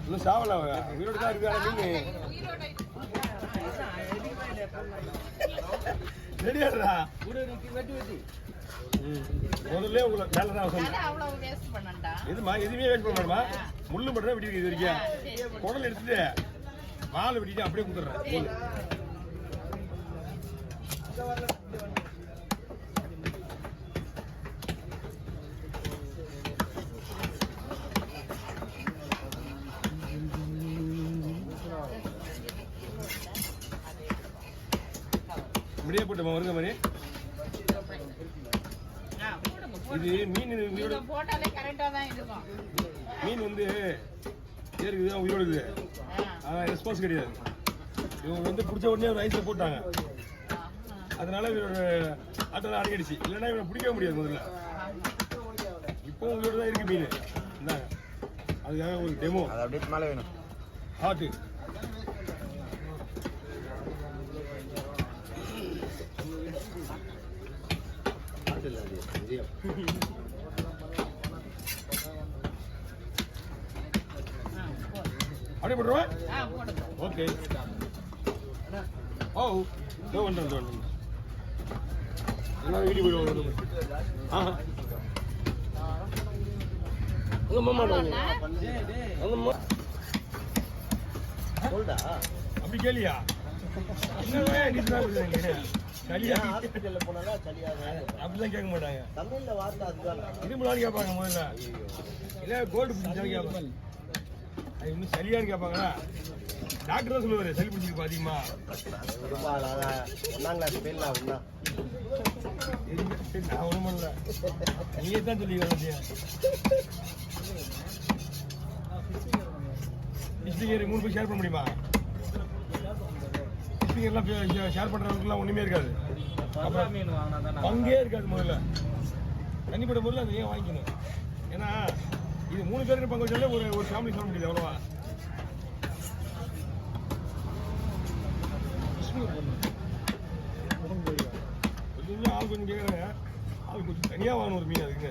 இன்னும் சாவல உயிரோடு தான் இருக்காங்க மீன் ரெடியாடுறா முதல்ல உங்களை வேலை தான் சொன்னேன் எதுமா எதுவுமே வேஸ்ட் பண்ண வேணுமா முள்ளு மட்டும் தான் வெட்டி இது வரைக்கும் குடல் எடுத்துட்டு மாலை வெட்டிட்டு அப்படியே கொடுத்துட்றேன் முடிய போட்டோமா வருங்க மாதிரி இது மீன் மீன் வந்து ஏற்குது உயிரோடு இருக்குது ஆனால் ரெஸ்பான்ஸ் கிடையாது இவங்க வந்து பிடிச்ச உடனே ஒரு ஐஸில் போட்டாங்க அதனால இவரோட ஆட்டெல்லாம் அடங்கிடுச்சு இல்லைன்னா இவனை பிடிக்கவே முடியாது முதல்ல இப்போ உயிரோடு தான் இருக்கு மீன் இந்தாங்க அதுக்காக ஒரு டெமோ அது அப்படியே மேலே வேணும் ஹாட்டு அப்படியே போட்டுருவேன் ஓகே ஓ வந்துடுறேன் எல்லாரும் வீடியோ போயிடுவாங்க அப்படி கேளியா அப்படிலாம் கேட்க மாட்டாங்க இரும்புலான்னு கேட்பாங்க முதல்ல இல்ல கோல்டு பிடிச்சாலும் கேட்பாங்க இன்னும் சளியான்னு கேட்பாங்களா டாக்டர் தான் சொல்லுவாரு சளி பிடிச்சிருக்கு அதிகமா நான் ஒண்ணும் பண்ணல நீங்க தான் சொல்லி ஹிஸ்டிகர் 3 பேர் ஷேர் பண்ண முடியுமா ஹிஸ்டிகர்லாம் ஷேர் பண்றவங்களுக்குலாம் ஒண்ணுமே இருக்காது பங்கே இருக்காது முதல்ல தண்ணிப்பட்ட பொருள் அது ஏன் வாங்கிக்கணும் ஏன்னா இது 3 பேருக்கு பங்கு வச்சாலே ஒரு ஃபேமிலி சொல்ல முடியாது அவ்வளவா கொஞ்சம் ஆள் கொஞ்சம் கேட்குறாங்க ஆள் கொஞ்சம் தனியாக வாங்கணும் ஒரு மீன் அதுக்கு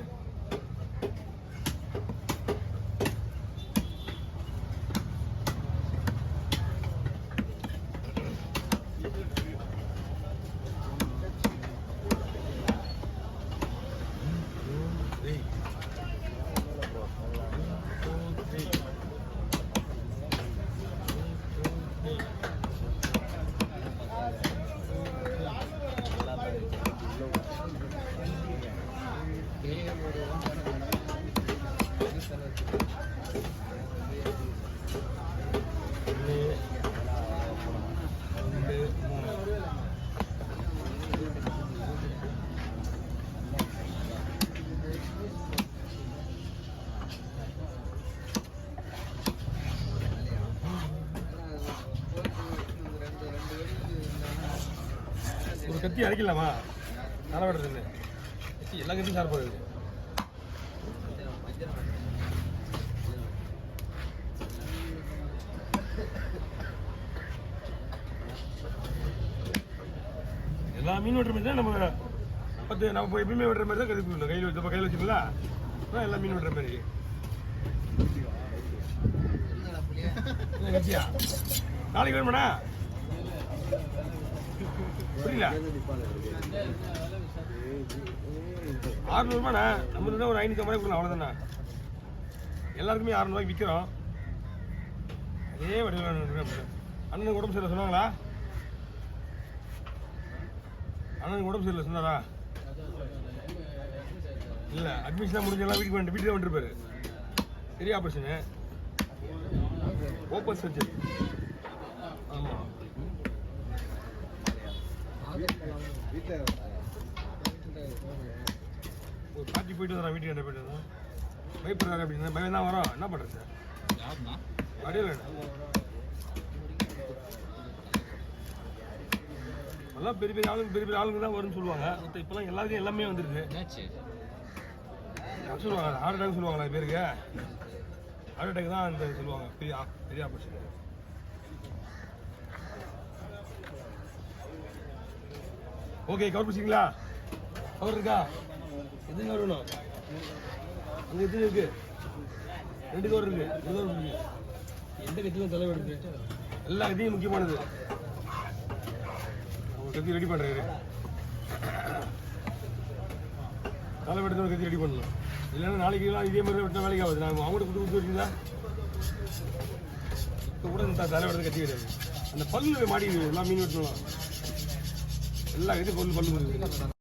ஒரு கத்தி அரைக்கலாமா தலைவடுறது கத்தி எல்லா கத்தியும் ஷார்ப்பாக இருக்குது எல்லா மீன் வெட்டுற மாதிரி தான் நம்ம நம்ம எப்பயுமே வெட்டுற மாதிரி தான் கற்றுக்கணும் கையில் வச்சுங்களா எல்லா மீன் வெட்டுற மாதிரி கத்தியா நாளைக்கு வேணுமாண்ணா புரியல 600 ரூபாண்ணா நம்ம தான் ஒரு 550 ரூபாய் கொடுக்கலாம் அவ்வளோதாண்ணா எல்லாருக்குமே 600 ரூபாய்க்கு விற்கிறோம் அதே வடிவில் அண்ணனுக்கு உடம்பு சரியில்லை சொன்னாங்களா அண்ணனுக்கு உடம்பு சரியில்லை சொன்னாரா இல்லை அட்மிஷன் முடிஞ்செல்லாம் வீட்டுக்கு தான் வந்துருப்பாரு பெரிய ஆப்ரேஷனு ஓப்பன் சர்ஜரி ஆமாம் ஒரு பார்ட்டி போயிட்டு வந்தேன் வீட்டுக்கு என்ன போயிட்டு வந்தேன் பயப்படுறாரு அப்படின்னா பயம் தான் வரோம் என்ன பண்ணுறது சார் அடியில் எல்லாம் பெரிய பெரிய ஆளுங்க தான் வரும்னு சொல்லுவாங்க இப்போலாம் எல்லாருக்கும் எல்லாமே வந்துருக்கு சொல்லுவாங்க ஹார்ட் அட்டாக் சொல்லுவாங்களா பேருக்கு ஹார்ட் அட்டாக் தான் அந்த சொல்லுவாங்க பெரிய ஆப்ரேஷன் ஓகே கவர் பிடிச்சிங்களா கவர் இருக்கா எதுங்க வரணும் அங்கே எது இருக்கு 2 கவர் இருக்கு 2 கவர் இருக்கு எந்த கத்தியும் தலைவெடுக்கு எல்லா கத்தியும் முக்கியமானது. அவங்க கத்தி ரெடி பண்ணுறாரு. தலைவெடுத்து ஒரு கத்தி ரெடி பண்ணணும். இல்லைன்னா நாளைக்குலாம் இதே மாதிரி விட்ட வேலைக்கு ஆகுது. நாங்கள் அவங்கள்ட்ட கொடுத்து வச்சுருந்தா இப்போ கூட இந்த தலைவெடுத்து கத்தி கிடையாது. அந்த பல்லு மாடிக்குது எல்லாம் மீன் வெட்டணும். எல்லா கத்தியும் பல்லு கொடுக்குது.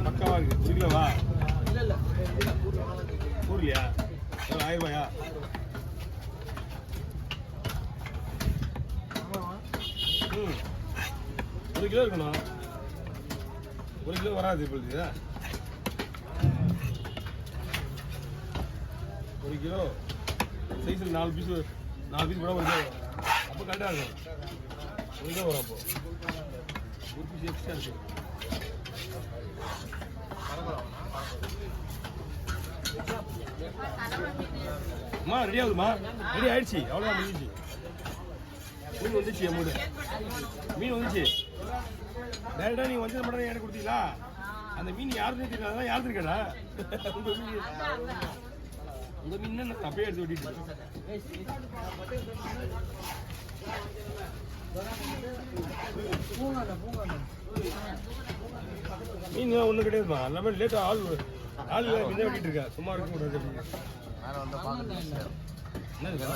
பக்கவா இருக்கு. 1 கிலோவா? இல்ல ஊர்லையா? 1000 ரூபாயா? ம் 1 கிலோ இருக்கணும். 1 கிலோ வராது இப்பொழுது. 1 கிலோ சைஸில் 4 பீஸ் கூட 1 கிலோ வரும். அப்போ கரெக்டாக இருக்கும். 1 கிலோ வரும். அப்போ 1 பீஸ் எக்ஸ்ட்ரா இருக்கு. அம்மா ரெடி ஆகுதுமா? ரெடி ஆயிடுச்சு. அவ்வளோதான் முடிஞ்சிச்சு. மீன் வந்துச்சு. மீன் வந்துச்சு. டேரெக்டாக நீங்கள் வந்து மட்டும் எனக்கு கொடுத்தீங்களா? அந்த மீன் யாருன்னு தெரியல. அதெல்லாம் யாருக்கு இருக்கடா? உங்கள் மீன் நான் தப்பே எடுத்து வெட்டிட்டு மீன் ஒன்றும் கிடையாதுமா. எல்லாமே லேட்டாக ஆள் மீன் வெட்டிட்டு இருக்கா. சும்மா இருக்க கூடாது. என்னது